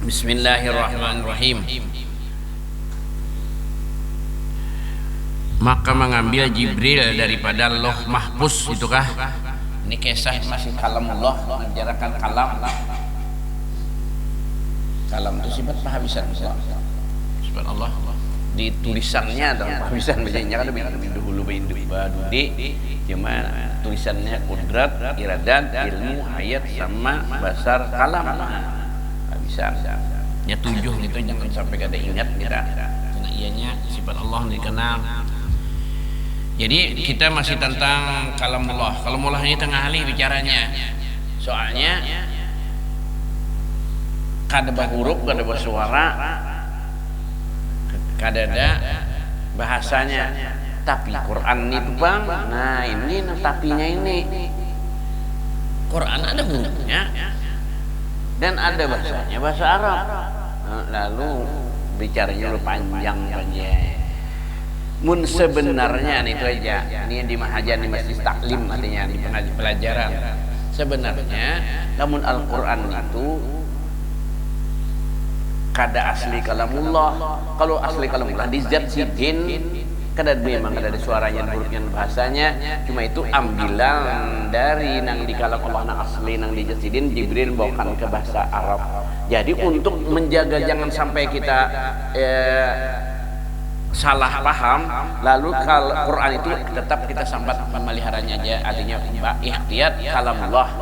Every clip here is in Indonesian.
Bismillahirrahmanirrahim. Maka mengambil Jibril daripada Lauh Mahfuz, itukah? Ini kisah masih kalamullah, menjarakan kalam. Kalam itu sifat penghabisan Allah. Sifat Allah. Di tulisannya dalam penghabisan bacanya kan lebih dahulu badudi, cuma tulisannya kudrat, iradat, ilmu, ayat sama basar kalam. Nggak bisa. Ya 7 gitu, jangan sampai kada ingat kita. Karena ianya sifat Allah dikenal. Jadi kita masih tentang kalamullah. Kalamullah ini tengah ahli bicaranya. Soalnya kada huruf, kada suara, kada ada bahasanya. Tapi Quran itu bang, nah ini tapinya ini. Quran ada hurufnya dan ada bahasanya, bahasa Arab. Lalu bicaranya lu panjang. Mun sebenarnya itu aja, ini di mahajan di masjid taklim, artinya di pelajaran. Sebenarnya namun Al-Quran itu kada asli kalamullah. Kalau asli kalamullah di zat sidin, kada memang kada ada suaranya, hurufnya, bahasanya. Cuma itu ambilan dari nang di kalam Allah nang asli nang di zat sidin, Jibril bawakan ke bahasa Arab. Jadi untuk menjaga jangan sampai kita salah paham, lalu kalau Quran itu tetap kita sambat memeliharanya aja, artinya ikhtiyat kalamullah,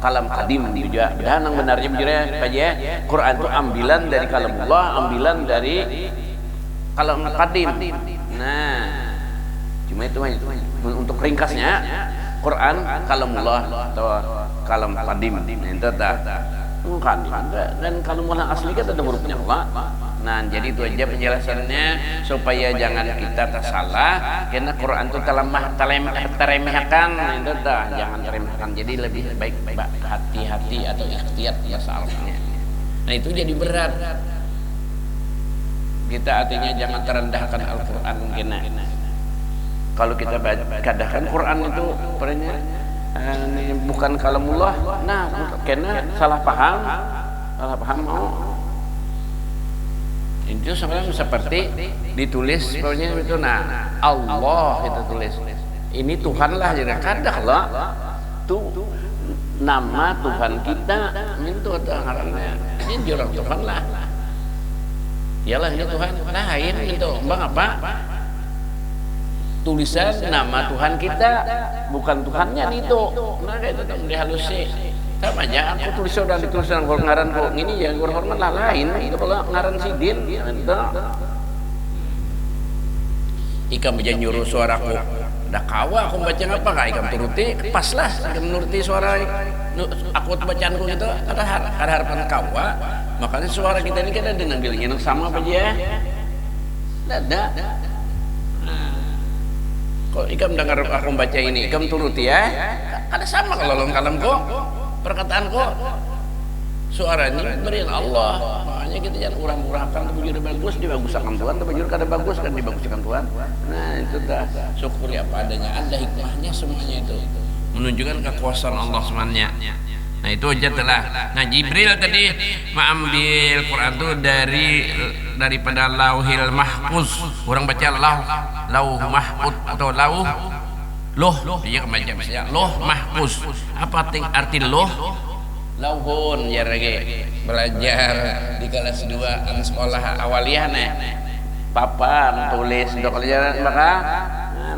kalam kadim juga. Dan yang benarnya benar aja, Quran itu ambilan dari kalamullah, ambilan dari kalam kadim. Nah, cuma itu untuk ringkasnya Quran kalamullah atau kalam kadim. Itu bukan dan kalamullah asli kan ada hurufnya Allah. Nah, jadi itu aja penjelasannya supaya jangan kita tersalah, karena Quran itu teremehkan, itu dah, jangan teremehkan. Jadi lebih baik hati-hati atau ikhtiyat masalahnya. Nah, itu jadi berat. Kita artinya jangan terendahkan Al-Quran mungkin. Kalau kita kadahkan Quran itu bukan kalamullah, nah karena salah paham mau. Itu seperti ditulis pokoknya itu, nah Allah itu tulis ini Tuhan lah, jadi kadah lah tuh nama Tuhan kita itu ngarannya ini jurang Tuhan lah, iyalah ini Tuhan lain itu bang apa tulisan nama Tuhan kita bukan Tuhannya itu. Nah itu dihalusi sama aja, aku tulis udah ditulisan ngaran kok ini ya hormat lah lain itu kalau ngaran sidin itu ikam aja nyuruh suaraku dah kawa aku baca apa kak ikam turuti pas lah ikam nuruti suara aku bacaanku gitu ada harapan kawa, makanya suara kita ini kan ada nanggiling yang sama apa aja ada. Kok ikam dengar aku baca ini ikam turuti ya ada sama kalau kalam kok perkataan kok suaranya berian Allah, makanya kita jangan urang-urangkan bujur bagus dibaguskan Tuhan, bujur kada bagus kan dibaguskan Tuhan. Nah itu dah syukuri apa adanya, ada hikmahnya semuanya itu menunjukkan kekuasaan Allah semuanya. Nah itu aja telah. Nah Jibril tadi mengambil Quran itu daripada Lauhil Mahfuz, orang baca Lauh Mahfuz atau Loh, iya kebaca misalnya Loh Mahfuz. Apa arti loh? Lauhun ya lagi belajar di kelas 2 sekolah awaliyah nih. Papan tulis untuk pelajaran maka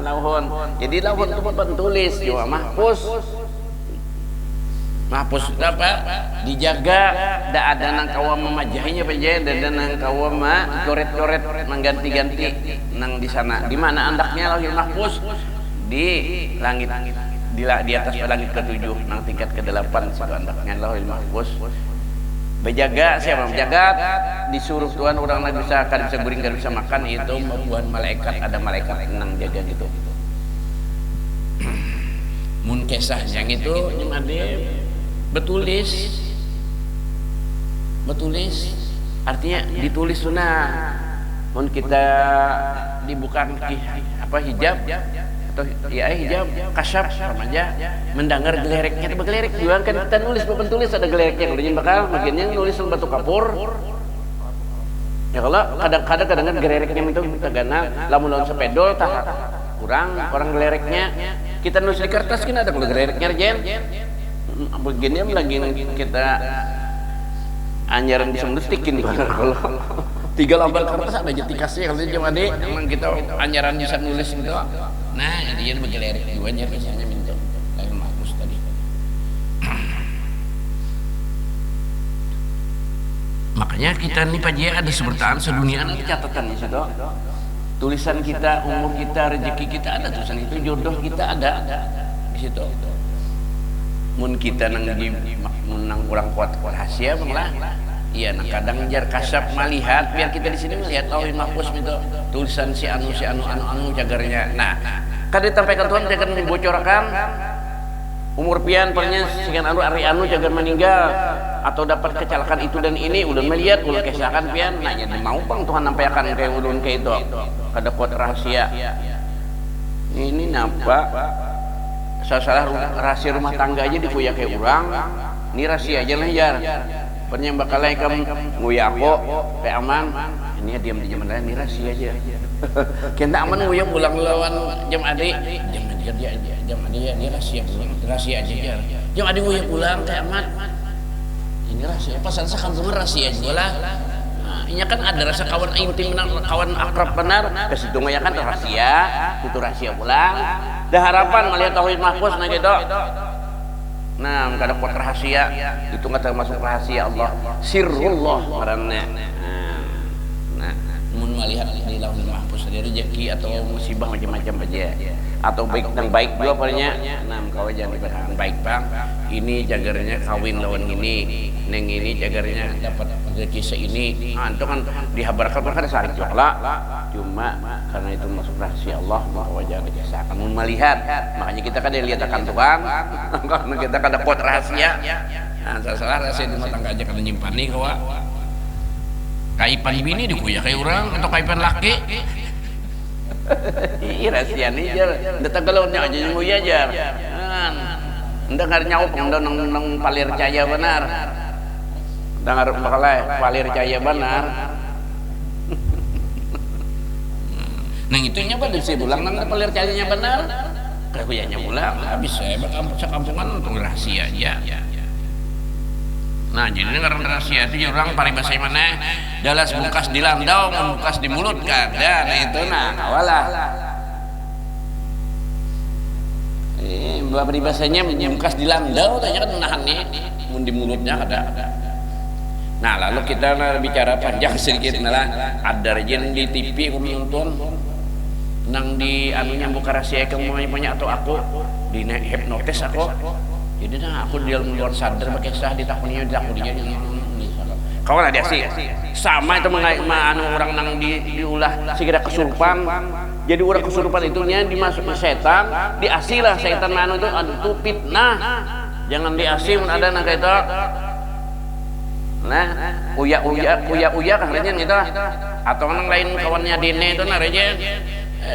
lauhun. Jadi lauhun itu papan tulis, juga mahfuz. Mahfuz apa? Dijaga, tidak ada nang kawa memajahinya aja, dan nang kawa coret-coret mengganti-ganti nang di sana. Di mana andaknya lauhil mahfuz? Di langit, di atas langit ke-7 nang tingkat ke-8 situ andaknya Lauhil Mahfuz. Berjaga siapa menjaga? Disuruh Tuhan orang nggak bisa guring, kan bisa makan, itu membuat malaikat, ada malaikat nang jaga gitu. Mun kisah yang itu nyemade betulis artinya ditulis sunah. Mun kita dibuka hijab atau ya hijab kasyaf sama aja mendengar gelereknya itu begelerek juga kan kita nulis papan tulis ada gelereknya kalau bakal bagiannya nulis batu kapur Ya kalau kadang-kadang gerereknya itu tagana lamun lawan sepedol tah orang gelereknya kita nulis di kertas kan ada kalau gerereknya jen begini lagi kita anjaran bisa mestikin kalau 3 lembar kertas ada jetikasnya kalau cuma deh emang kita anjaran bisa nulis gitu. Nah dia begelerek juga nya biasanya minta lain mahpus tadi. Makanya kita nih Pak Jaya ada sebertaan sedunia ada catatan di situ. Tulisan kita, umur kita, rezeki kita ada tulisan itu, jodoh kita ada di situ. Mun kita nang kurang kuat rahasia lah. Iya, nah kadang jar kasap melihat biar kita di sini melihat tauhid mahfuz itu tulisan si anu cagarnya. Nah, kan ditampaikan Tuhan dia akan membocorkan umur pian pernah sekian anu jagar meninggal atau dapat kecelakaan itu dan ini udah melihat udah kesalahan pian nanya mau bang Tuhan nampakkan kayak ulun kayak itu kada kuat rahasia ini nampak salah rahasia rumah tangga aja dikuya kayak orang ini rahasia aja lah jar pernah bakal kamu nguya aku kayak aman ini diam di zaman lain ini rahasia aja kita aman nguya pulang lawan jam adik jam dia ini rahasia aja jar jam adik nguya pulang kayak aman ini rahasia pasan sakampung rahasia juga lah. Nah, ini kan ada rasa kawan intim kawan akrab benar ke situ ya kan rahasia itu rahasia pulang dah harapan melihat tauhid mahfuz nah gitu. Nah kada kuat rahasia itu nggak termasuk rahasia Allah sirrullah marane. Nah mun melihat di lauhul mahfuz ada rezeki atau musibah macam-macam aja atau baik dan baik juga palingnya nah kau jangan diberikan baik bang ini jagarnya kawin lawan ini neng ini jagarnya dapat rezeki seini nah itu kan dihabarkan kan ada sarik lah cuma karena itu masuk rahasia Allah maka jangan dikisahkan mun melihat makanya kita kan dilihat akan Tuhan karena kita kan dapat rahasia nah salah rahasia di rumah tangga aja kada nyimpan nih kawa kaipan bini dikuya kayak orang atau kaipan laki iya rahasia nih jar datang galaunya aja yang nguya jar dengar nyawa nang palir cahaya benar dengar bakalai palir cahaya benar nang itunya apa bisa pulang nang palir cahayanya benar kuyanya pulang habis saya kampungan untuk rahasia aja. Nah jadi dengar rahasia itu orang paribasa mana dalas bukas di landau membukas di mulut kan dan itu nah kawalah paribasanya membukas di landau tanya kan menahan nih mun di mulutnya ada. Nah lalu kita bicara panjang sedikit nah ada rejim di TV aku nonton nang di anunya buka rahasia kamu punya atau aku di hipnotis aku jadi nah aku di luar sadar pakai sah ditakuninya kawan ada sih sama itu anu orang nang diulah segera kesurupan jadi orang kesurupan itunya dimasukin setan diasilah setan anu itu fitnah jangan diasi mun ada nang itu nah uya kan rejeng gitu atau nang lain kawannya Dine itu nah rejeng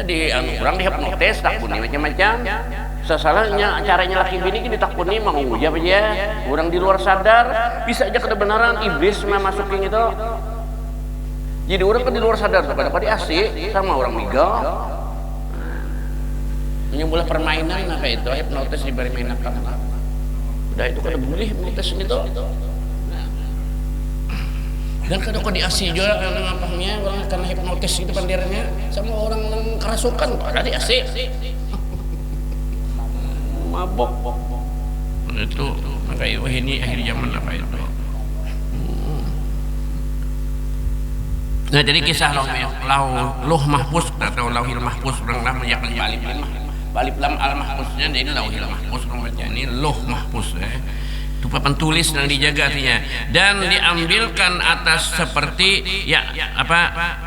di anu orang dihipnotis takuni macam-macam sesalahnya caranya laki bini ini ditakuni mau uja aja orang di luar sadar bisa aja kebenaran iblis masukin itu jadi orang kan di luar sadar pada diasi sama orang migal ini mulai permainan nah kayak itu hipnotis diberi mainan udah itu kan boleh hipnotis itu dan kadang kok diasi juga ngapainnya orang karena hipnotis itu pandirnya sama orang yang kerasukan ada diasi mabok itu kayak ini akhir zaman apa itu nah jadi kisah lauh mahfuz atau lauhil mahfuz orang nama yang balik lam al mahfuznya jadi lauhil mahfuz orang baca ini lauh mahfuz itu papan tulis yang dijaga artinya dan diambilkan atas seperti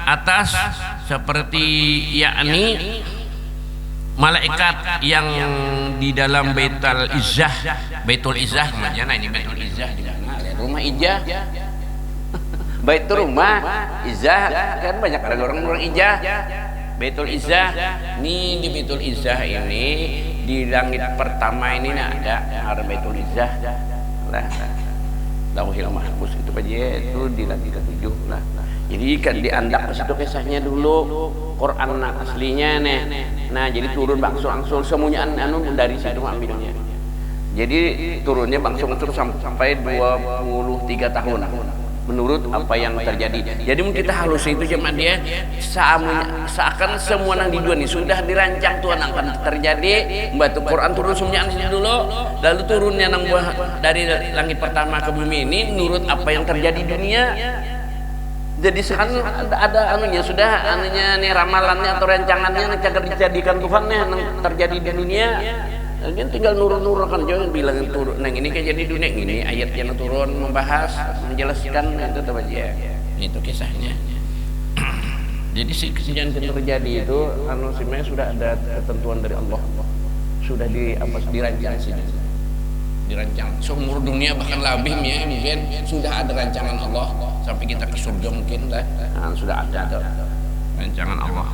atas seperti yakni malaikat yang di dalam Baitul Izzah mana ini Baitul Izzah di mana rumah Izzah Baitul rumah Izzah kan banyak orang Izzah Baitul Izzah nih di Baitul Izzah ini di langit pertama ini ada Baitul Izzah lah lauhil mahfuz itu aja itu di langit ke-7 Nah, jadi kan diandak ke situ kisahnya dulu Quran aslinya nih. Nah, jadi turun bangsul-bangsul semuanya anu dari situ ambilnya. Jadi turunnya bangsul-bangsul sampai 23 tahun menurut apa yang terjadi. Jadi mungkin kita halus itu cuma dia seakan semua nang di dunia ini sudah dirancang Tuhan akan terjadi. Batu Quran turun semuanya dulu, lalu turunnya nang dari langit pertama ke bumi ini menurut apa yang terjadi di dunia. Jadi sekarang ada anunya sudah anunya nih ramalannya atau rancangannya nih cagar dijadikan Tuhan nih yang terjadi di dunia. Kan tinggal nurun kan jangan bilang turun. Nah ini kayak jadi dunia ini ayatnya turun membahas menjelaskan itu apa aja. Itu kisahnya. Jadi si kejadian terjadi itu anu sebenarnya sudah ada ketentuan dari Allah. Sudah dirancang sini. Dirancang seumur dunia bahkan lebih ya mungkin sudah ada rancangan Allah sampai kita ke surga mungkin lah. Nah, sudah ada rancangan Allah.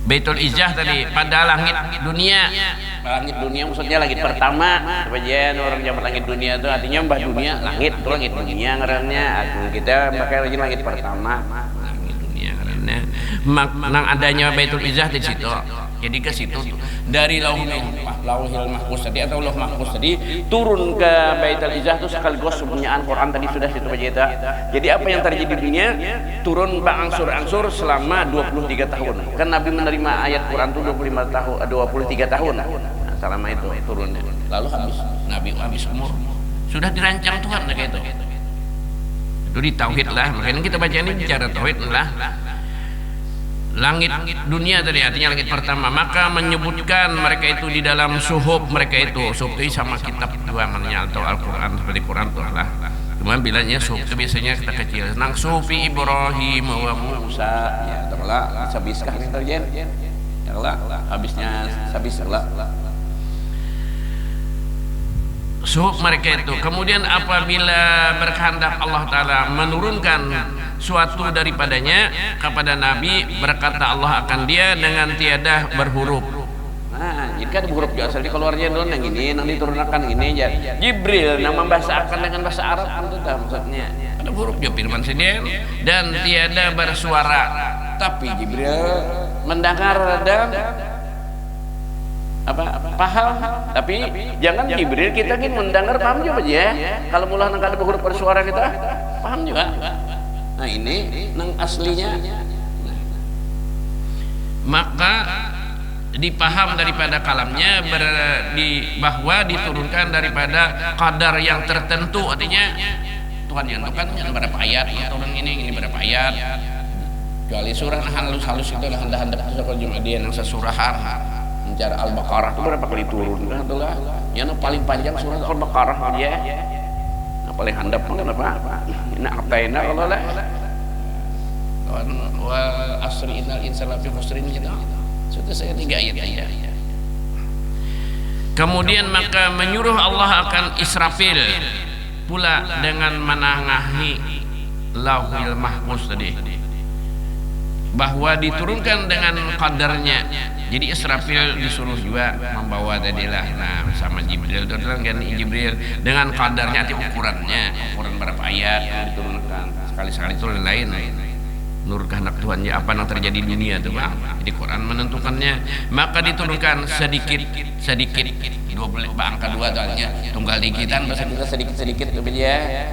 Baitul Izzah tadi pada langit dunia maksudnya langit pertama bagian orang zaman langit dunia itu artinya mbah dunia langit itu langit dunia ngarannya kita pakai lagi langit pertama langit dunia ngarannya nang adanya Baitul Izzah di situ. Jadi ke situ dari Lauhul Mahfuz tadi atau Lauh Mahfuz tadi turun ke Baitul Izzah itu sekaligus kepunyaan Quran tadi sudah situ aja. Jadi apa yang terjadi di dunia turun berangsur-angsur selama 23 tahun. Kan Nabi menerima ayat Quran itu 23 tahun. Nah, selama itu turunnya. Lalu Nabi habis umur. Sudah dirancang Tuhan kayak itu. Itu di tauhid lah. Makanya kita baca ini bicara tauhid lah. Langit dunia tadi artinya langit pertama, maka menyebutkan mereka itu di dalam suhuf mereka itu. Suhuf itu sama kitab namanya atau Al-Quran seperti Quran itu lah. Cuma bilangnya suhuf itu biasanya kita kecil. Nang sufi Ibrahim wa Musa ya terlah sabiskah ini terjadi. Ya lah habisnya sabis lah. Suhuf mereka itu. Kemudian apabila berkehendak Allah Ta'ala menurunkan suatu daripadanya kepada Nabi, berkata Allah akan dia dengan tiada berhuruf. Nah, jadi kan huruf juga asal keluarnya dulu yang ini, yang diturunkan ini aja. Jibril yang membahasakan dengan bahasa Arab itu maksudnya. Ada huruf juga firman sini dan tiada bersuara. Tapi Jibril mendengar dan paham. Tapi jangan Jibril kita ingin mendengar paham juga ya. Kalau mulai ada huruf bersuara kita paham juga. Nah ini nang aslinya maka dipaham daripada kalamnya bahwa diturunkan daripada kadar yang tertentu, artinya Tuhan yang tentukan berapa ayat turun ini berapa ayat. Kecuali surah halus-halus itu lah handap-handap sekolah Jumadiyah yang sesurahan mencari Al-Baqarah itu berapa kali turun kan itulah yang paling panjang surah Al-Baqarah aja. Paling handap kenapa? Ini artinya kalau lah wa asri innal insana lafi khusrin gitu. Sudah saya 3 ayat aja. Kemudian maka menyuruh Allah akan Israfil pula dengan menengahi Lauhul Mahfuz tadi bahwa diturunkan dengan kadarnya. Jadi Israfil disuruh juga membawa tadilah sama Jibril itu adalah Jibril dengan kadarnya arti ukuran berapa ayat yang diturunkan sekali-sekali itu lain nur kehendak Tuhan ya apa yang terjadi di dunia itu Bang. Jadi Quran menentukannya maka diturunkan sedikit 12 angka 2 soalnya tunggal dikitan bahasa kita sedikit ya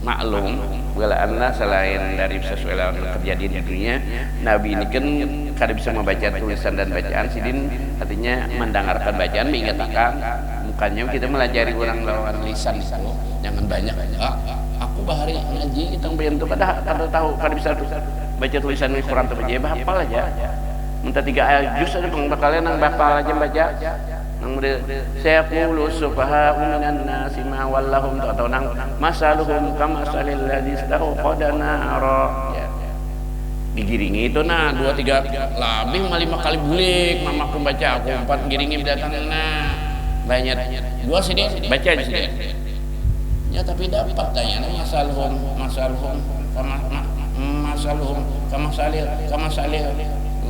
maklum wala anna selain dari sesuai dengan kejadian di dunia Nabi ini kan kada bisa membaca tulisan dan bacaan sidin artinya mendengarkan bacaan mengatakan mukanya kita melajari orang lawan lisan itu jangan banyak aku bahari ngaji kita bayang itu kada tahu kada bisa baca tulisan Quran atau baca hafal aja minta 3 ayat juz aja bakalnya nang hafal aja baca nang saya qulu subha'u minan nasi ma wallahum atau nang masaluhum kamasalil ladzi istaqada nara ya digiringi itu 2-3 lebih 5 kali bulik mamaku baca aku 4 giringi datang banyak 2 sini baca di sini ya tapi dapat tanya masaluhum kamasalil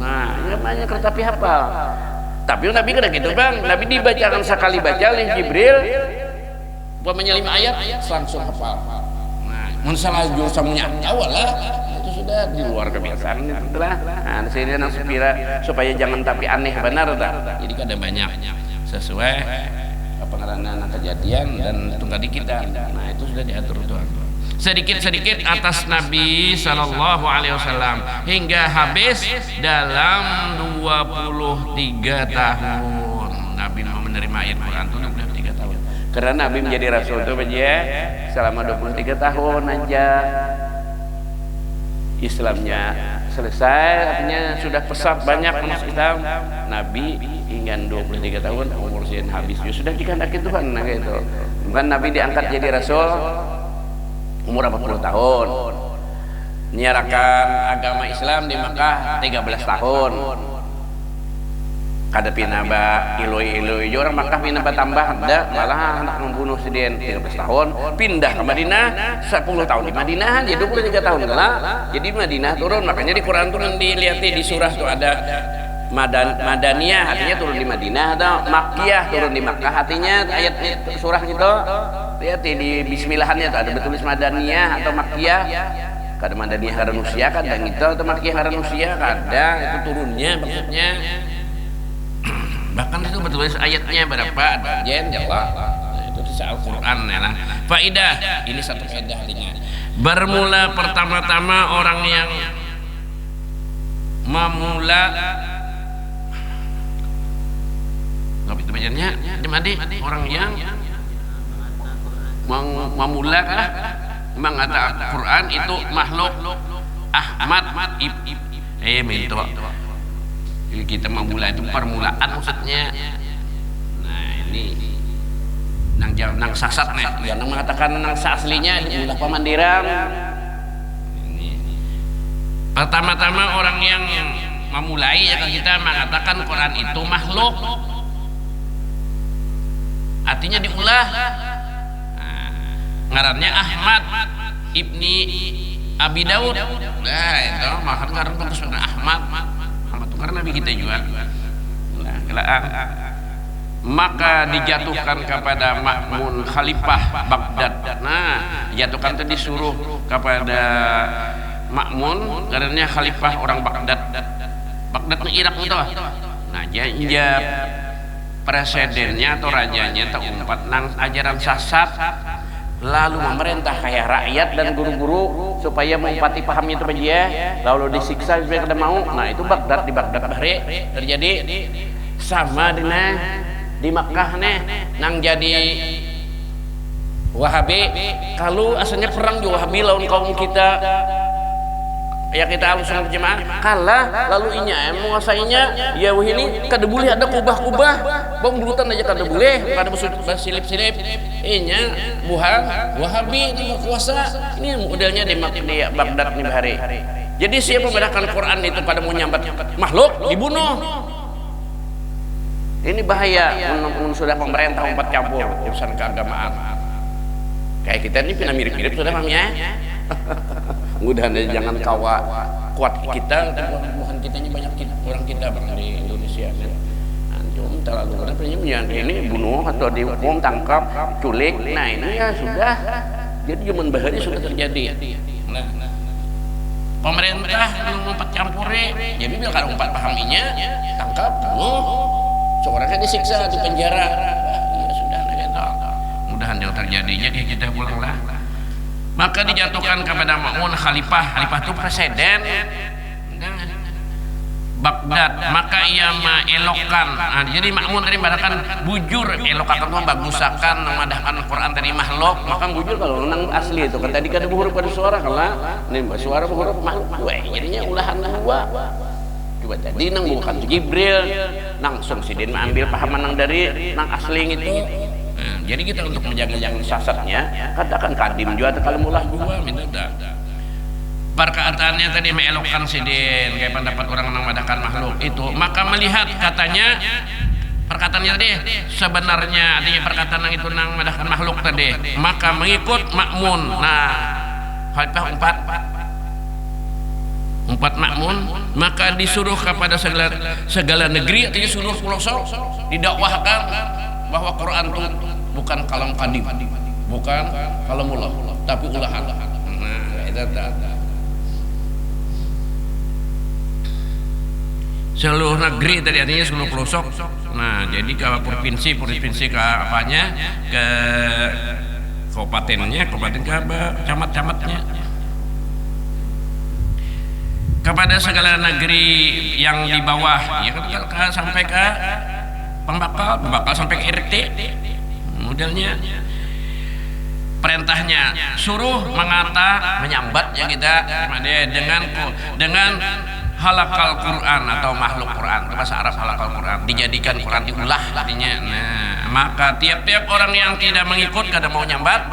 nah ini namanya kertapi hafal. Tapi Nabi kena gitu Bang, Nabi dibacakan sekali baca oleh Jibril Umpamanya 5 ayat langsung hafal. Nah, mun salah jurusannya awal lah itu sudah di luar kebiasaan itu lah. Nah, sini nang supaya jangan tapi aneh benar dah. Jadi kada banyak sesuai pengarahan kejadian dan tunggal di kita. Nah, itu sudah diatur Tuhan. Sedikit-sedikit atas Nabi Sallallahu Alaihi Wasallam hingga habis dalam 23 tahun Nabi menerima ayat Quran itu 23 tahun. Karena Nabi menjadi Rasul itu aja selama 23 tahun aja Islamnya selesai, artinya sudah pesat banyak masuk Islam. Nabi hingga 23 tahun umur sin habis sudah dikehendaki Tuhan. Nah gitu. Bukan Nabi diangkat jadi Rasul umur 40 tahun, menyiarkan agama Islam di Makkah 13 tahun. Kada pinaba iloi orang Makkah pinaba tambah ada malah anak membunuh sidin 13 tahun, pindah ke Madinah 10 tahun di Madinah jadi 23 tahun lah. Jadi Madinah turun, makanya di Quran turun dilihat di surah tuh ada Madaniyah artinya turun di Madinah, atau Makkiyah turun di Makkah, artinya ayat surah itu lihat di bismillahannya tuh ada betulis Madaniyah atau Makkiyah. Kada Madaniyah kada Nusia kada gitu, atau Makkiyah kada Nusia kada, itu turunnya maksudnya. Bahkan itu betulis ayatnya berapa jen jawab. Nah, itu di Al-Qur'an ya lah. Faidah, ini satu faedah artinya. Bermula pertama-tama orang yang memula nggak itu bacanya dimadi orang yang memula mengatakan Quran itu makhluk Ahmad minto kita memula itu permulaan maksudnya. Nah ini nang sasat nih yang mengatakan nang aslinya ulah pemandiran. Pertama-tama orang yang memulai ya kita mengatakan Quran itu makhluk, artinya diulah. Ngarannya Ahmad Ibni Abi Daud. Nah itu makan ngaran bagus Ahmad itu karena Nabi kita juga. Nah, maka dijatuhkan kepada Ma'mun Khalifah Baghdad. Nah dijatuhkan itu disuruh kepada Ma'mun karena Khalifah orang Baghdad. Baghdad itu Irak itu. Nah dia presidennya atau rajanya terumpat nang ajaran sesat, lalu memerintah kayak rakyat dan guru-guru supaya mengumpati pahamnya itu dia, lalu disiksa supaya kada mau. Nah itu Baghdad, di Baghdad bahre terjadi sama dengan di Makkah nih nang jadi Wahabi. Kalau asalnya perang di Wahabi lawan kaum kita ya kita Ahlussunnah Jamaah kalah, lalu inya menguasainya ya ini kada boleh ada kubah-kubah bang bulutan aja kada boleh, kada bersilip-silip inya buhan Wahabi itu kuasa. Ini modelnya di Baghdad nih bahari. Jadi siapa membedakan Quran itu pada mau nyambat makhluk dibunuh. Ini bahaya sudah pemerintah umpat campur urusan keagamaan. Kayak kita ini pernah mirip-mirip sudah mamnya. Mudah-mudahan jangan kawa kuat kita, bukan kitanya banyak orang kita bang di Indonesia. Anjum terlalu kenapa ini bunuh atau dihukum, tangkap, culik. Nah ini ya sudah. Jadi zaman bahari sudah terjadi. Nah, pemerintah umpat campuri. Jadi bila kalau umpat pahaminya, tangkap, bunuh. Seorang kan disiksa di penjara. Ya sudah, mudah-mudahan yang terjadinya kita pulanglah. Maka dijatuhkan kepada Ma'mun Khalifah itu presiden Baghdad. Maka ia mengelokkan. Nah, jadi Ma'mun tadi mengatakan bujur elokakan itu bagusakan memadahkan Quran dari makhluk. Maka bujur kalau nang asli itu kan tadi kada huruf pada suara kalau ini suara huruf makhluk. Jadinya ulahan dua. Coba tadi nang bukan Jibril langsung sidin mengambil pahaman nang dari nang asli itu. Jadi kita untuk menjaga yang sasatnya katakan kadim juga atau kalau mulah juga minta dah. Perkataannya tadi mengelokkan sidin kayak pendapat orang yang memadakan makhluk itu, maka melihat katanya perkataannya tadi sebenarnya artinya perkataan yang itu nang memadakan makhluk tadi, maka mengikut Ma'mun. Nah Khalifah empat Ma'mun, maka disuruh kepada segala negeri, artinya seluruh pelosok didakwahkan bahwa Quran itu bukan kalam kadim, bukan kalamullah tapi ulahan. Nah itu seluruh negeri tadi artinya seluruh pelosok. Nah jadi ke provinsi ke apanya, ke kabupatennya, ke camat-camatnya, kepada segala negeri yang di bawah, ya kan, sampai ke pembakal sampai ke RT. Modelnya perintahnya suruh menyambat ya kita dengan halakal Quran atau makhluk Quran, bahasa Arab halakal Quran, dijadikan Quran diulah artinya. Nah, maka tiap-tiap orang yang tidak mengikut, kada mau nyambat,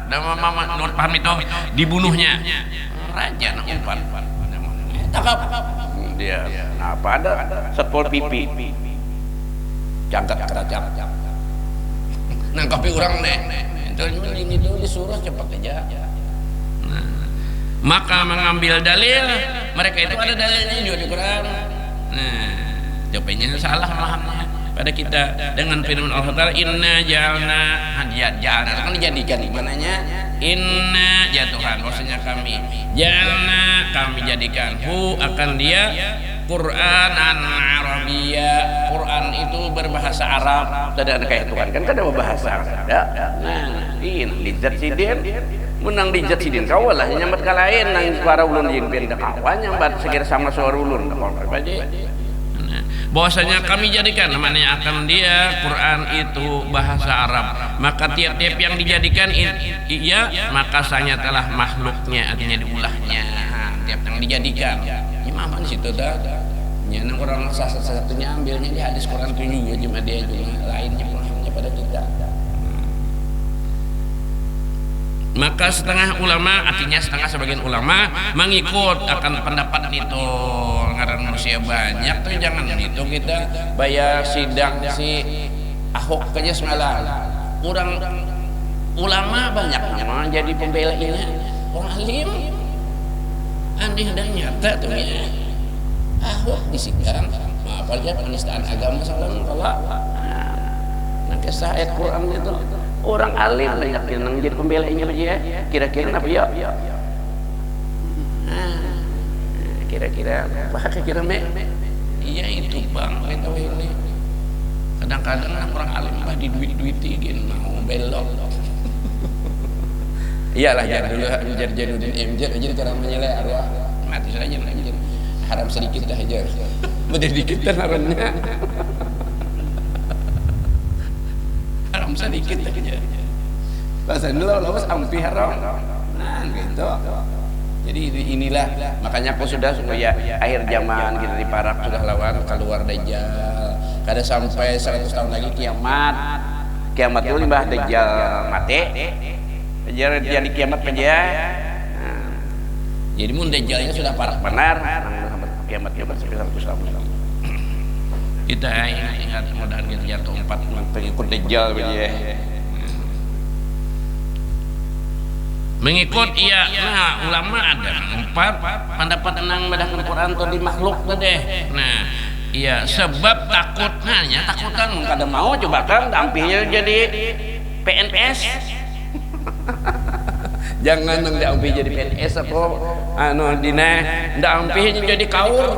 dan menurut paham itu dibunuhnya. Raja nak umpan, tangkap dia. Apa ada sepol pipi, jagat kerajaan, nangkapi orang nih. Itu disuruh cepat aja. Maka mengambil dalil, mereka itu ada dalilnya juga di Quran. Nah, jawabannya salah mahamnya pada kita dengan firman Allah Taala, inna jalna jalna kan dijadikan mananya inna ya Tuhan, maksudnya kami kami jadikan akan dia Quranan Arabia. Quran itu berbahasa Arab. Dan kayak Tuhan kan ada bahasa Arab. Nah, ini lihat sidin menang dijat sidin kawalah nyambat kalain nang suara ulun jeung benda kawan nyambat segera sama suara ulun bahwasanya kami jadikan namanya akan dia Quran itu bahasa Arab, maka tiap-tiap yang dijadikan iya maka sanya telah makhluknya artinya diulahnya. Tiap yang dijadikan imam di situ dah nyanang orang satu-satunya ambilnya di hadis Quran itu juga cuma dia juga lainnya penghamnya pada kita. Maka setengah ulama, artinya setengah sebagian ulama mengikut akan pendapat itu. Karena manusia banyak tuh jangan itu kita bayar sidang si Ahok aja semalam. Orang ulama banyak memang jadi pembela ini. Orang alim aneh dan nyata tuh ya. Ahok disidang, apa aja penistaan agama salam kalau nah kisah ayat Quran itu. Orang alim banyak yang jadi pembelanya aja. Kira-kira apa ya? Kira-kira apa? Kira iya itu bang. Itu ini. Kadang-kadang orang alim bah di duit-duitin mau belok. Iyalah jangan dulu jadi MJ aja cara menyelai arwah mati saja aja. Haram sedikit dah aja. Sedikit haramnya. Sedikit aja bahasa dulu lawas ampi haram. Nah gitu. Jadi inilah makanya aku sudah supaya akhir zaman kita di Parak sudah lawan keluar Dajjal. Kada sampai 100 tahun lagi kiamat itu limbah Dajjal mati jadi kiamat aja. Nah, jadi mun Dajjalnya sudah Parak benar kiamatnya sampai 100 tahun. Kita ingat mudah kita jatuh 4 pengikut Dajjal ya. Mengikut iya. Nah ulama ada 4 pendapat tentang badahkan Quran atau di makhluk deh. Nah iya sebab takut hanya takutan kada mau coba kan dampingnya jadi PNS. Jangan nang damping jadi PNS apa dina dampingnya jadi kaur.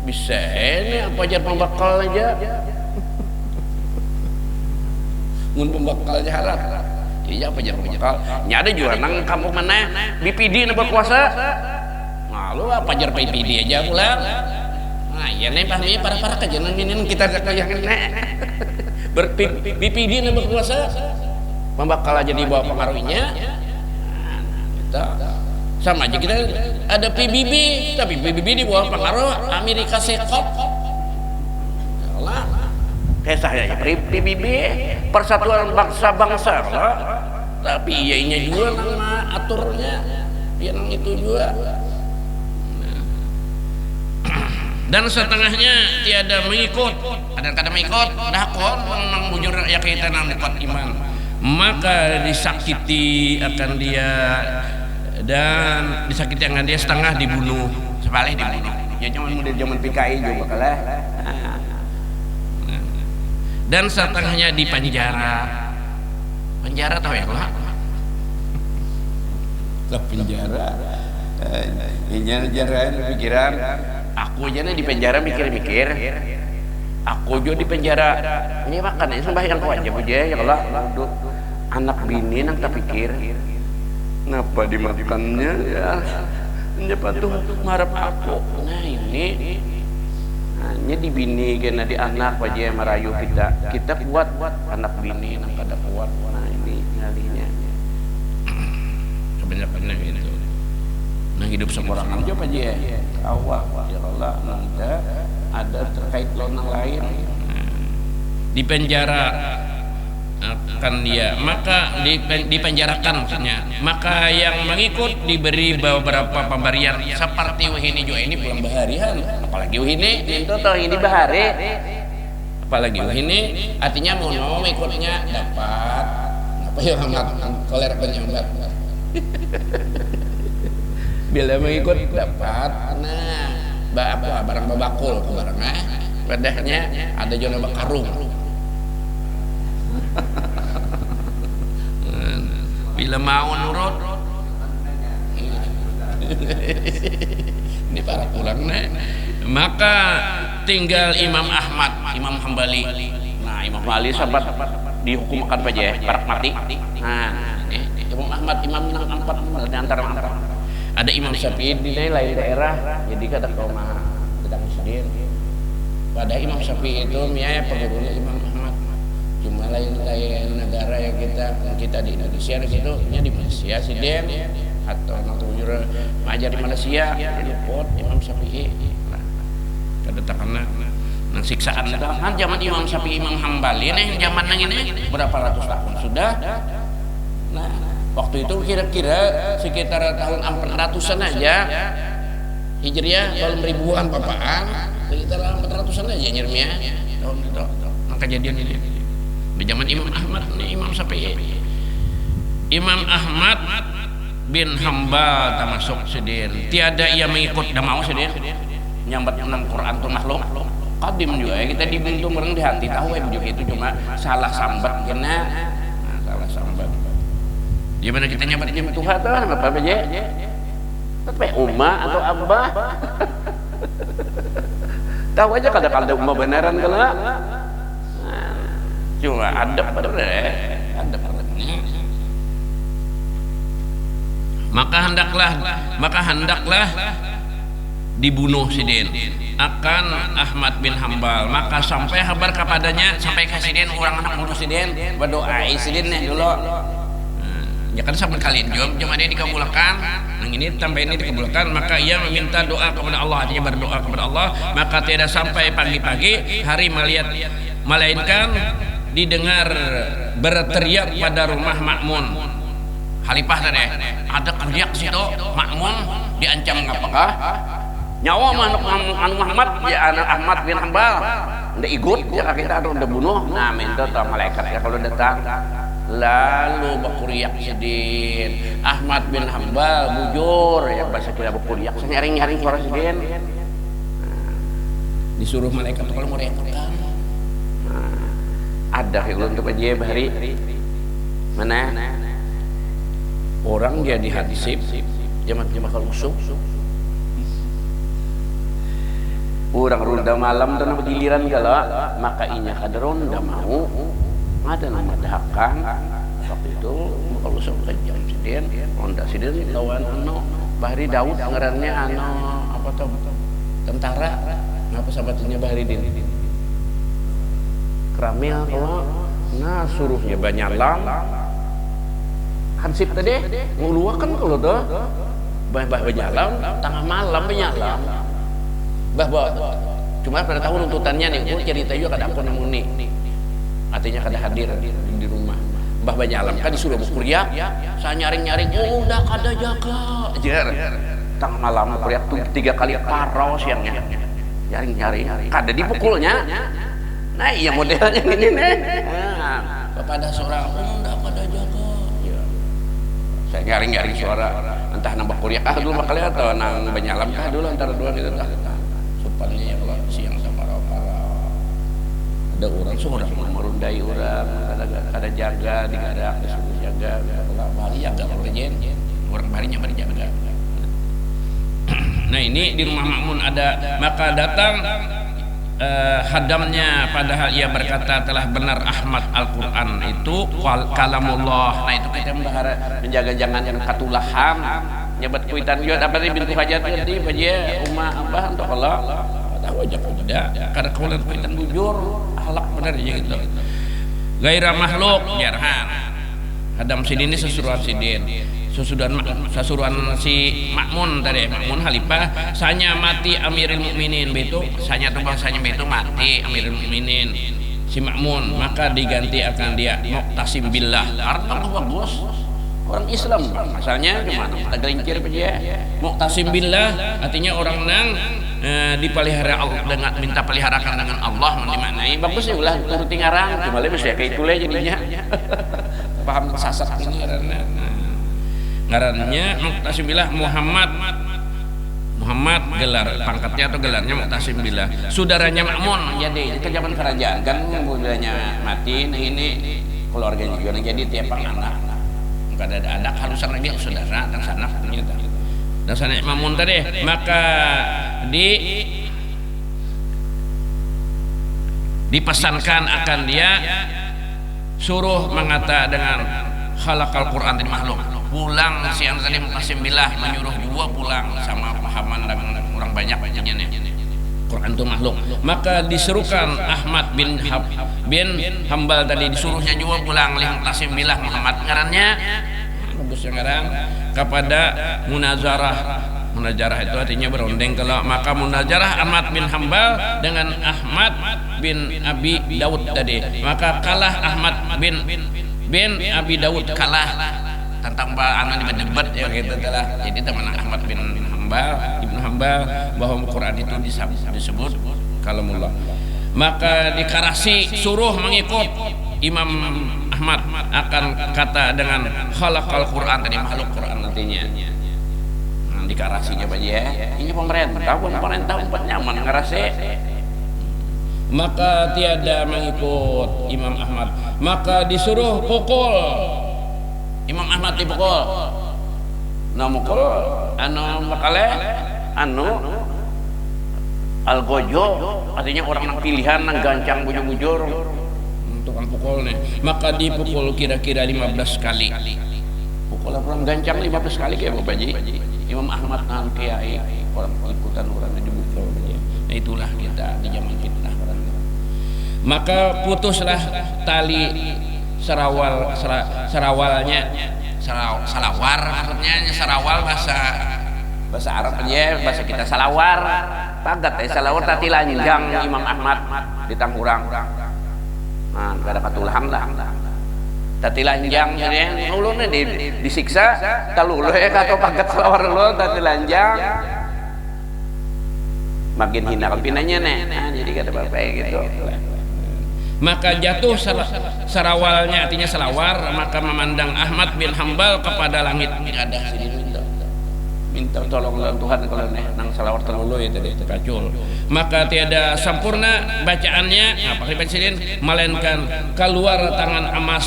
Bisa ini apa aja pembakal aja. Mun pembakal jarak. Iya apa aja pembakal. Nya ada juga nang kampung mana BPD na berkuasa. Malu apa aja BPD aja pula. Nah, iya nih pahmi para kajian nang kita yang BPD na berkuasa. Pembakal aja di bawah pengaruhnya. Nah, kita sama aja kita ada PBB tapi PBB di bawah pengaruh Amerika Serikat. Kayak saya PBB Persatuan Bangsa-Bangsa tapi ya ini juga nama aturnya yang itu juga. Dan setengahnya tiada mengikut, kadang-kadang mengikut dakon memang bujur ya kita nang dekat iman, maka disakiti akan dia dan disakiti dengan dia setengah dibunuh, sebalik dibunuh. Ya zaman PKI juga kalah. Dan setengahnya dipenjara. penjara tahu ya lah. Penjara. Jangan pikiran. Aku aja nih di penjara mikir-mikir. Aku juga di penjara. Ini makan ini sembahyang kau aja aja ya Allah. Anak bini nang tak pikir. Ngapa dimakannya ya? Nyapa tuh marap aku. Nah ini hanya di bini kena di anak aja merayu kita kuat anak bini nang kada kuat. Nah ini ngalinya. Kebanyakan gitu. Nah hidup sembarangan aja aja awak ya Allah nanti ada terkait lonang lain di penjara akan dia maka dipenjarakan maksudnya maka yang mengikut diberi beberapa pemberian seperti wahini juga ini pulang baharian apalagi wahini itu toh ini bahari apalagi wahini artinya mau ikutnya dapat apa ya amat koler penyambat bila mengikut dapat nah barang babakul barangnya pedahnya ada zona bakarung bila mau nurut ini para pulang maka tinggal Imam Ahmad Imam Hambali. Nah Imam Hambali sahabat dihukum akan aja parak mati. Nah ini Imam Ahmad imam nang empat di antara empat. Ada Imam Syafi'i di lain daerah jadi kata kau mah tidak muslim. Pada Imam Syafi'i itu miaya pengurunya Imam Ahmad. Cuma lain-lain negara yang kita di Indonesia di situ di Malaysia siden atau nangtujur ngajar di Malaysia luput Imam Syafi'i. Kada takana nang siksaan kan zaman Imam Syafi'i Imam Hambali nih zaman nang ini berapa ratus tahun sudah. Nah waktu itu kira-kira sekitar tahun 400-an aja Hijriah tahun ribuan papaan sekitar 400-an aja nyermia tahun itu nah kejadian ini di zaman Imam Ahmad nih Imam Syafi'i Imam Ahmad bin Hambal termasuk sedin tiada ia mengikut dah mau sedin nyambat enam Quran tuh makhluk kadim juga ya kita dibuntu mereng di hati tahu ya begitu itu cuma salah sambat kena salah sambat gimana kita nyambatnya Tuhan tuh apa aja tapi Umma atau Abah tahu aja kada Umma beneran kalau cuma ada pada maka hendaklah dibunuh sidin akan Ahmad bin Hambal maka sampai kabar kepadanya sampai ke sidin orang anak bunuh sidin berdoa sidin nih dulu ya kan sama kalian cuma dia dikabulkan yang ini tambah ini dikabulkan maka ia meminta doa kepada Allah artinya berdoa kepada Allah maka tidak sampai pagi-pagi hari melainkan didengar berteriak pada rumah Ma'mun Khalifah tadi ada teriak situ Ma'mun diancam ngapakah nyawa anu Muhammad ya anak Ahmad bin Hambal udah ikut ya kita udah bunuh nah minta tuh malaikat ya kalau datang lalu bakuriak sidin Ahmad bin Hambal bujur ya bahasa kita bakuriak nyaring-nyaring suara sidin disuruh malaikat kalau mau reakan ada kalau untuk aja bahari mana orang dia di hadisip zaman kalau usuk orang ronda malam dan bergiliran kalau maka inya kada ronda mau ada nama dahakan waktu itu kalau sampai jam sidin ronda sidin lawan Bahri Daud ngarannya apa tuh tentara ngapa sahabatnya Bahri Din Kramil kalau nah suruhnya banyalam hansip tadi nguluakan kalau tuh banyalam tengah malam banyalam cuma pada tahun tuntutannya nih aku cerita juga kada aku namuni artinya kada hadir di rumah Mbah Banyalam kan disuruh berkuliah saya nyaring-nyaring udah kada jaga ajar tengah malam kuliah tuh 3 kali parau siangnya nyaring-nyaring kada dipukulnya nah iya modelnya ini nih kepada seorang udah kada jaga saya nyaring-nyaring suara entah nambah kuliah dulu makanya atau nang Banyalam dulu antara dua gitu supannya ya kalau siang sama para ada orang seorang merundai orang kada jaga digadak disuruh jaga kalau bari jaga orang barinya bari jaga. Nah ini di rumah Ma'mun ada, maka datang hadamnya padahal ia berkata telah benar Ahmad Al-Quran itu kalamullah. Nah itu kita menjaga jangan yang katulahan nyebat kuitan juga apa nih bintu hajat jadi baja umah abah untuk Allah tahu aja ada karena kaulan kuitan bujur akhlak benar ya gitu gairah makhluk jarhan hadam sidin ini sesuruhan sidin sasuruhan si Ma'mun tadi Ma'mun Halifah sanya mati Amirul Mukminin begitu sanya tuh bangsanya begitu mati Amirul Mukminin si Ma'mun maka diganti akan dia Muqtasim billah artinya bagus orang Islam asalnya gimana kita gelincir aja Muqtasim billah artinya orang nang dipelihara Allah dengan minta peliharakan dengan Allah dimaknai bagus ya ulah turuti ngarang cuma lebih saya kayak itulah jadinya paham sasak ini ngarannya Muqtasim billah Muhammad gelar pangkatnya atau gelarnya Muqtasim billah saudaranya Ma'mun jadi ke zaman kerajaan kan budayanya mati nah ini keluarganya juga jadi tiap anak kada ada anak halusan lagi saudara dan sanak ternyata dan sanak Ma'mun tadi maka dipesankan akan dia suruh mengata dengan khalaqal Quran dari makhluk pulang siang tadi Muqtasim billah menyuruh dua pulang sama pahaman dengan orang banyak banyaknya Quran itu makhluk maka diserukan Ahmad bin Hambal tadi disuruhnya juga pulang oleh Muqtasim billah Muhammad ngarannya rebusnya ngarang kepada munazarah itu artinya berondeng kalau maka munazarah Ahmad bin Hambal dengan Ahmad bin Abi Daud tadi maka kalah Ahmad bin Abi Daud kalah tentang anu debat ya gitu telah jadi teman Ahmad bin Ibnu Hambal bahwa Quran itu disebut kalamullah maka dikarasi suruh mengikut Imam Ahmad akan kata dengan khalaqal Quran tadi makhluk Quran nantinya dikarasi coba ya ini pemerintah empat nyaman ngerase maka tiada mengikut Imam Ahmad maka disuruh pukul Imam Ahmad dipukul namukul anu makale anu algojo artinya orang nang pilihan nang gancang bujur-bujur tukang pukul nih maka dipukul kira-kira 15 kali pukul orang gancang 15 kali kayak Bapak Ji Imam Ahmad nang kiai orang ikutan orangnya dipukul nah itulah kita di zaman fitnah maka putuslah tali salawar maksudnya sarawal bahasa Arab aja bahasa kita salawar pagat salawar tati lanjang Imam Ahmad di Tanggurang nah gak ada katulahan lah tati lanjang jadi ulunnya disiksa taluluh ya kata pagat salawar lu tati lanjang makin hina kepinanya nah jadi kata bapak gitu maka jatuh sarawalnya artinya selawar maka memandang Ahmad bin Hambal kepada langit ada minta tolong Tuhan kalau nang selawar terlalu ya tadi kacul maka tiada sempurna bacaannya apa presiden melainkan keluar tangan emas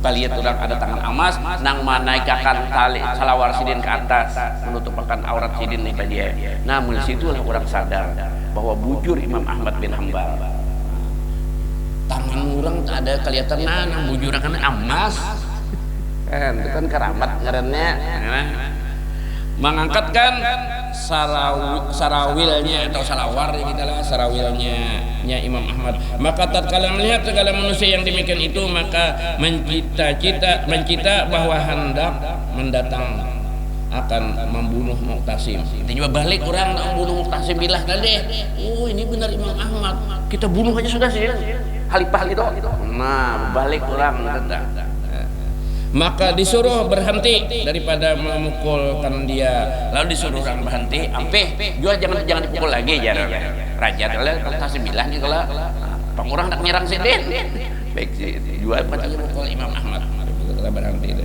kalian orang ada tangan emas nang menaikkan tali selawar sidin ke atas menutupkan aurat sidin nih dia namun situlah orang sadar bahwa bujur Imam Ahmad bin Hambal tangan orang tak ada kelihatan nang bujurakan emas kan itu kan keramat ngarannya mengangkatkan sarawilnya atau salawar kita lah sarawilnya Imam Ahmad maka tatkala melihat segala manusia yang demikian itu maka mencita bahwa hendak mendatang akan membunuh Muqtasim tiba balik orang membunuh Muqtasim billah tadi oh ini benar Imam Ahmad kita bunuh aja sudah sih Halifah itu nah balik orang tetap maka disuruh berhenti daripada memukulkan dia lalu disuruh orang berhenti ampeh jual jangan dipukul lagi ya raja kalau Muqtasim billah nih kalau pengurang tak nyerang sidin baik sih jual macamnya mukul Imam Ahmad kita berhenti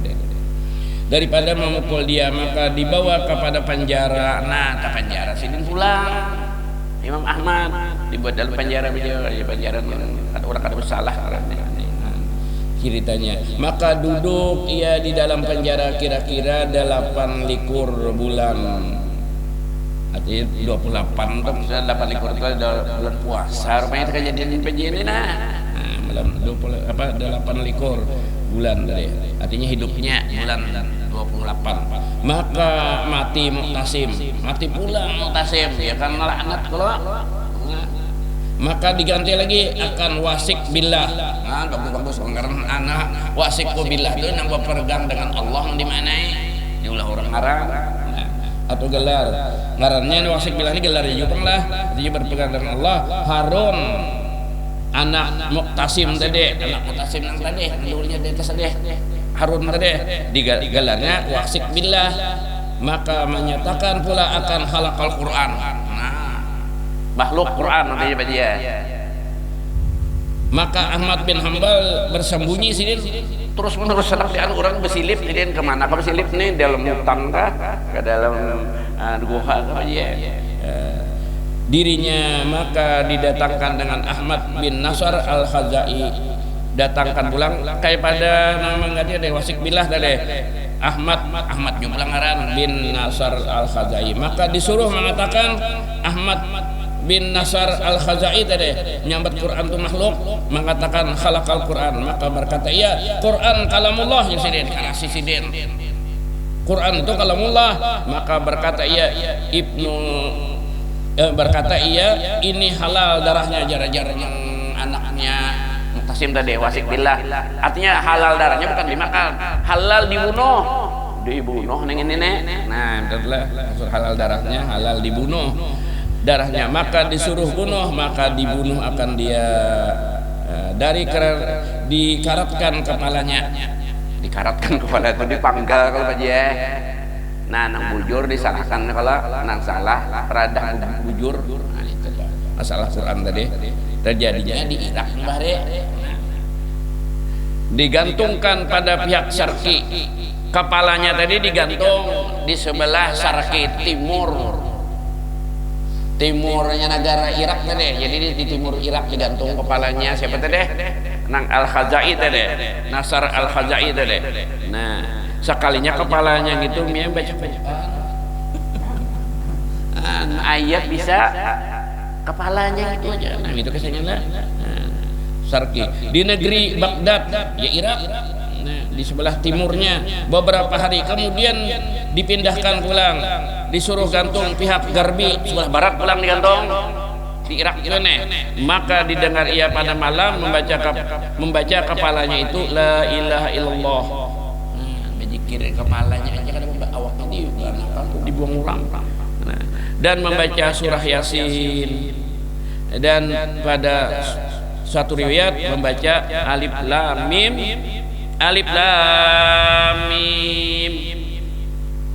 daripada memukul dia maka dibawa kepada penjara nah ke penjara sidin pulang Imam Ahmad dibuat dalam penjara beliau, di penjara ada orang ada bersalah ceritanya. Maka duduk ia di dalam penjara kira-kira 8 likur bulan. Artinya 28 tuh 8 likur itu bulan puasa. Rupanya itu kejadian ini malam 8 likur bulan tadi. Artinya hidupnya bulan 28. Maka mati Mu'tasim, mati pula Mu'tasim, ya kan laknat kalau. Maka diganti lagi akan Wasik billah. Nah, bagus karena anak Wasik billah itu nambah peregang dengan Allah di mana? Diulah orang Arab. Nah, atau gelar. Ngarannya Wasik billah ini gelarnya juga lah. Dia berpegang dengan Allah. Harun anak Mu'tasim tadi, anak Mu'tasim yang tadi, dulunya di atas tadi. Harun tadi digelarnya Wasik billah. Maka menyatakan pula akan halaqal Quran. Makhluk Quran namanya dia. Maka Ahmad bin Hanbal bersembunyi sini terus menerus sanak di orang bersilip ini kemana kau bersilip nih dalam hutan kah ke dalam gua apa dia dirinya. Maka didatangkan dengan Ahmad bin Nasr al-Khazai, datangkan pulang kayak pada nama enggak dia Wasik billah tadi Ahmad juga ngaran bin Nasr al-Khazai. Maka disuruh mengatakan Ahmad bin Nasr al-Khazai tadi nyambat Quran itu makhluk, mengatakan khalaqal Quran. Maka berkata iya Quran kalamullah ya sidin karena si sidin Quran itu kalamullah. Maka berkata iya berkata iya ini halal darahnya jar-jar yang anaknya Mu'tasim tadi Wasik billah. Artinya halal darahnya bukan dimakan, halal dibunuh nenek. Nah itulah maksud halal darahnya, halal dibunuh darahnya. Maka disuruh bunuh, maka dibunuh akan dia dikaratkan kepalanya. Dikaratkan kepala itu dipanggal kalau aja. Nah, nang bujur disalahkan kalau nang salah radang bujur. Nah, itu masalah Quran tadi terjadinya di Irak bare. Digantungkan pada pihak Syarqi. Kepalanya tadi digantung di sebelah Syarqi timurnya negara Irak tadi. Jadi di timur Irak digantung kepalanya siapa tadi? Nang al-Khazai tadi, Nasr al-Khazai tadi. Nah, sekalinya kepalanya gitu dia baca ayat bisa kepalanya gitu aja. Nah, itu kesannya Syarqi. Di negeri Baghdad, ya Irak. Nah, di sebelah timurnya beberapa hari kemudian dipindahkan pulang, disuruh gantung pihak Garbi sebelah barat pulang digantung di Irak itu nih. Maka didengar ia pada malam membaca kepalanya itu la ilaha illallah. Menjikirin kepalanya aja kan awaknya dibuang ulang. Nah, dan membaca surah Yasin, dan pada suatu riwayat membaca alif lam mim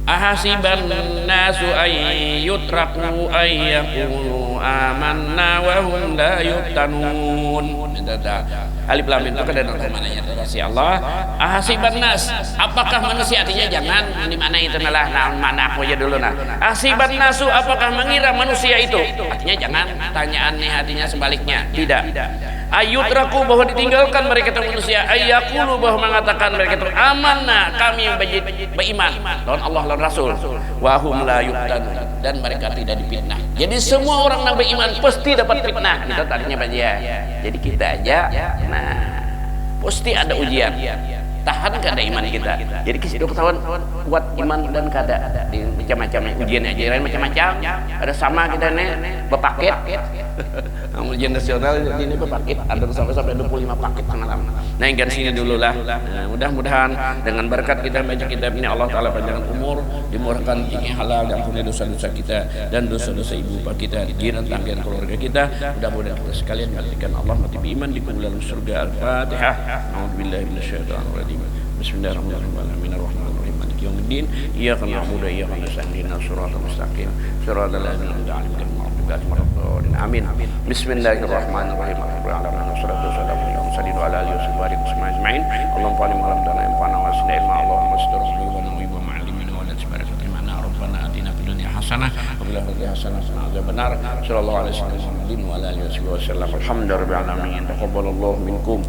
ahasiban nasu ay yutraku ay yaqulu amanna wa hum la yuftanun. Alif lam mim itu kan ada mananya dari Allah. Ahasiban nas, apakah manusia, artinya jangan di mana itu nalah mana aku aja dulu nah. Ahasiban nasu, apakah mengira manusia itu, artinya jangan pertanyaan nih, artinya sebaliknya tidak. Ayutraku, bahwa ditinggalkan mereka itu manusia, ayyakulu, bahwa mengatakan mereka itu amanna, kami beriman lawan Allah lawan Rasul, wa hum la yuftanun, dan mereka tidak dipitnah. Jadi semua orang yang beriman pasti dapat fitnah. Kita tadinya baca. Jadi kita aja nah pasti ada ujian. Tahan kada iman kita. Jadi kita ketahuan kuat iman dan kada di macam-macam ujian ajaran macam-macam. Ada sama kita nih berpaket. Ujian nasional ini berpaket. Ada sampai 25 paket semalam. Nah, hingga sini dulu lah. Nah, mudah-mudahan dengan berkat kita baca kitab ini Allah Taala panjangkan umur, dimurahkan rezeki halal, dan ampuni dosa-dosa kita dan dosa-dosa ibu bapak kita, jiran tangga keluarga kita. Mudah-mudahan kita sekalian matikan Allah mati beriman di dalam surga. Al-Fatihah. A'udzubillahi minasyaitonir rajim. Bismillahirrahmanirrahim. Maliki yaumiddin. Iyyaka na'budu wa iyyaka nasta'in. Shiratal mustaqim. Shiratal ladzina an'amta 'alaihim ghairil maghdubi 'alaihim. Amin. Bismillahirrahmanirrahim. Wassalatu wassalamu ala mursalin wa ala alihi wasallam ajma'in. Allahumma fa'alim alam dana yang fana wa asna ilma Allahumma astur qulubana wa ma'allimina wa la tusbarik mana rabbana atina fid dunya hasanah wa fil akhirati hasanah wa qina adzabannar. Sallallahu alaihi wasallam wa ala alihi wasallam. Alhamdulillahirabbil alamin. Taqabbalallahu minkum.